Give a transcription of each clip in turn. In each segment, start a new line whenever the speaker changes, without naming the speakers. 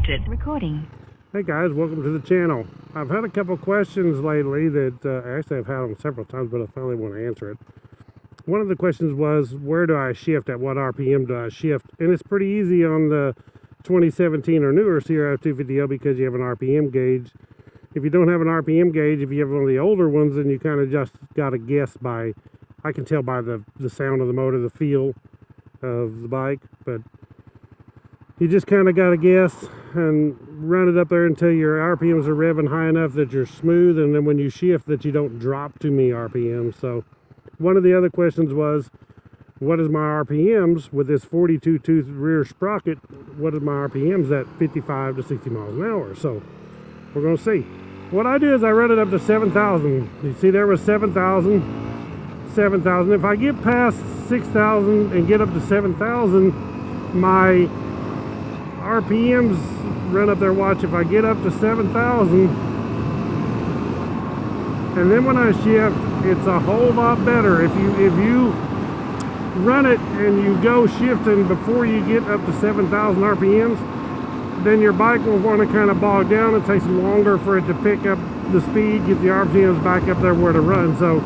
disconnected. Recording.
Hey guys, welcome to the channel. I've had a couple questions lately that actually I've had them several times, but I finally want to answer it. One of the questions was, where do I shift? At what RPM do I shift? And it's pretty easy on the 2017 or newer CRF250L because you have an RPM gauge. If you don't have an RPM gauge, if you have one of the older ones, then you kind of just got to guess by, I can tell by the sound of the motor, the feel of the bike, but you just kind of got to guess and run it up there until your RPMs are revving high enough that you're smooth, and then when you shift that you don't drop too many RPMs. So one of the other questions was, what is my RPMs with this 42 tooth rear sprocket? What is my RPMs at 55 to 60 miles an hour? So we're going to see. What I do is I run it up to 7,000. You see there was 7,000. 7,000. If I get past 6,000 and get up to 7,000, my RPMs run up there. Watch, if I get up to 7,000, and then when I shift, it's a whole lot better. If you run it and you go shifting before you get up to 7,000 RPMs, then your bike will want to kind of bog down. It takes longer for it to pick up the speed, get the RPMs back up there where to run. So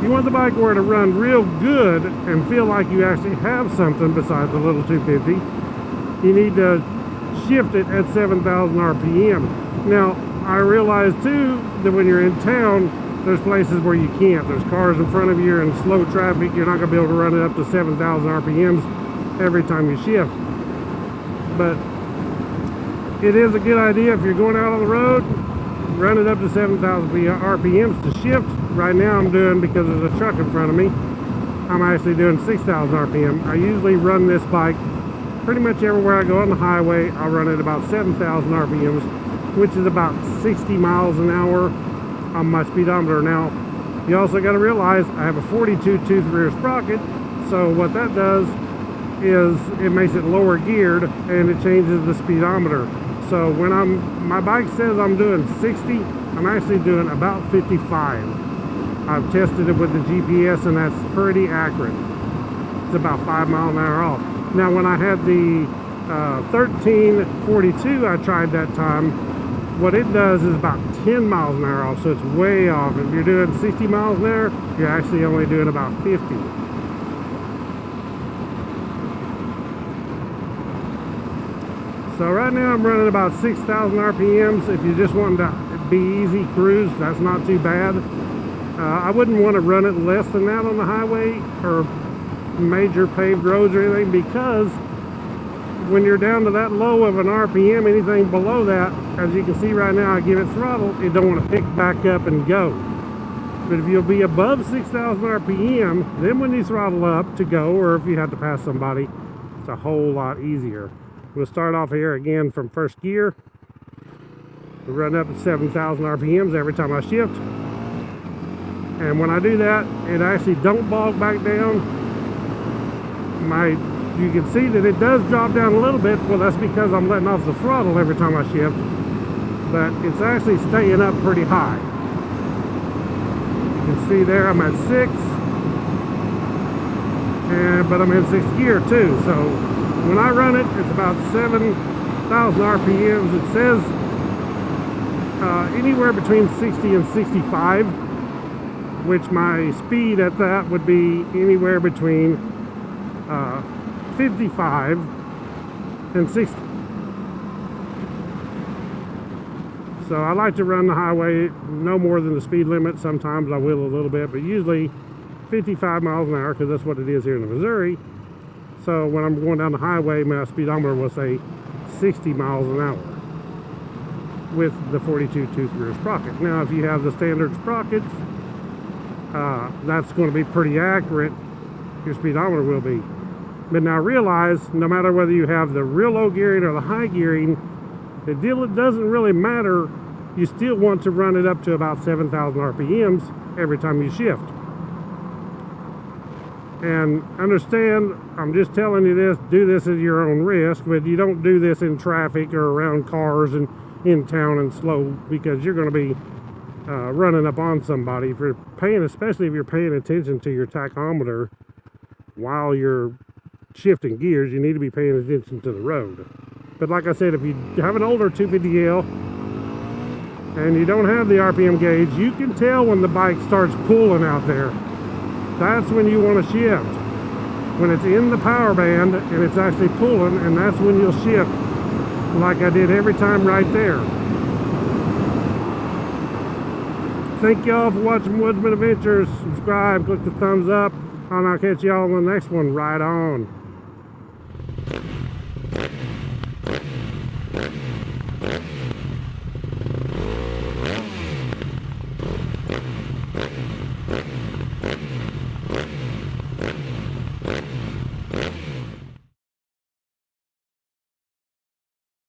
you want the bike where to run real good and feel like you actually have something besides the little 250. You need to shift it at 7,000 RPM. Now, I realize too that when you're in town, there's places where you can't. There's cars in front of you and slow traffic. You're not going to be able to run it up to 7,000 RPMs every time you shift. But it is a good idea if you're going out on the road, run it up to 7,000 RPMs to shift. Right now I'm doing, because there's a truck in front of me, I'm actually doing 6,000 RPM. I usually run this bike pretty much everywhere I go on the highway. I'll run it about 7,000 RPMs, which is about 60 miles an hour on my speedometer. Now, you also got to realize I have a 42 tooth rear sprocket, so what that does is it makes it lower geared and it changes the speedometer. So when my bike says I'm doing 60, I'm actually doing about 55. I've tested it with the GPS and that's pretty accurate. It's about 5 miles an hour off. Now when I had the 1342 I tried that time, what it does is about 10 miles an hour off, so it's way off. If you're doing 60 miles an hour, you're actually only doing about 50. So right now I'm running about 6,000 RPMs. If you just want to be easy cruise, that's not too bad. I wouldn't want to run it less than that on the highway or major paved roads or anything, because when you're down to that low of an RPM, anything below that, as you can see right now, I give it throttle, it don't want to pick back up and go. But if you'll be above 6,000 RPM, then when you throttle up to go, or if you have to pass somebody, it's a whole lot easier. We'll start off here again from first gear. We'll run up to 7,000 RPMs every time I shift. And when I do that, it actually don't bog back down. You can see that it does drop down a little bit. Well, that's because I'm letting off the throttle every time I shift. But it's actually staying up pretty high. You can see there I'm at 6. But I'm in 6th gear too. So when I run it, it's about 7,000 RPMs. It says anywhere between 60 and 65, which my speed at that would be anywhere between 55 and 60. So I like to run the highway no more than the speed limit. Sometimes I will a little bit, but usually 55 miles an hour, because that's what it is here in Missouri. So when I'm going down the highway, my speedometer will say 60 miles an hour with the 42 tooth rear sprocket. Now if you have the standard sprockets, that's going to be pretty accurate. Your speedometer will be. But now realize, no matter whether you have the real low gearing or the high gearing, it doesn't really matter. You still want to run it up to about 7,000 RPMs every time you shift. And understand, I'm just telling you this, do this at your own risk, but you don't do this in traffic or around cars and in town and slow, because you're going to be running up on somebody. If you're paying, especially if you're paying attention to your tachometer while you're shifting gears, you need to be paying attention to the road. But like I said, if you have an older 250L and you don't have the RPM gauge, you can tell when the bike starts pulling out there. That's when you want to shift. When it's in the power band and it's actually pulling, and that's when you'll shift, like I did every time right there. Thank y'all for watching Woodzman Adventures. Subscribe, click the thumbs up, and I'll catch y'all on the next one. Right on.